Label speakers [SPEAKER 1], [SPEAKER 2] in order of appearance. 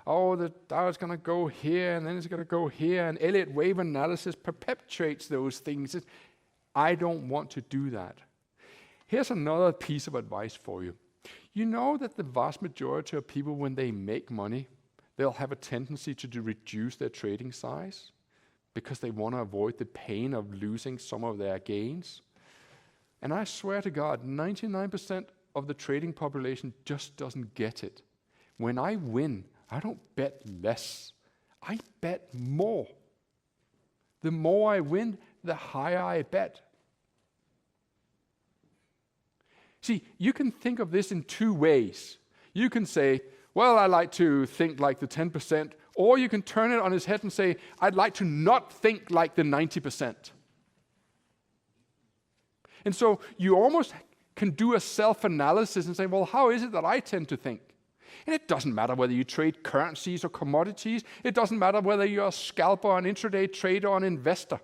[SPEAKER 1] oh, the Dow is going to go here, and then it's going to go here, and Elliott wave analysis perpetuates those things. I don't want to do that. Here's another piece of advice for you. You know that the vast majority of people, when they make money, they'll have a tendency to reduce their trading size because they want to avoid the pain of losing some of their gains. And I swear to God, 99% of the trading population just doesn't get it. When I win, I don't bet less. I bet more. The more I win, the higher I bet. See, you can think of this in two ways. You can say, well, I like to think like the 10%, or you can turn it on its head and say, I'd like to not think like the 90%. And so you almost can do a self-analysis and say, well, how is it that I tend to think? And it doesn't matter whether you trade currencies or commodities. It doesn't matter whether you're a scalper, an intraday trader, or an investor.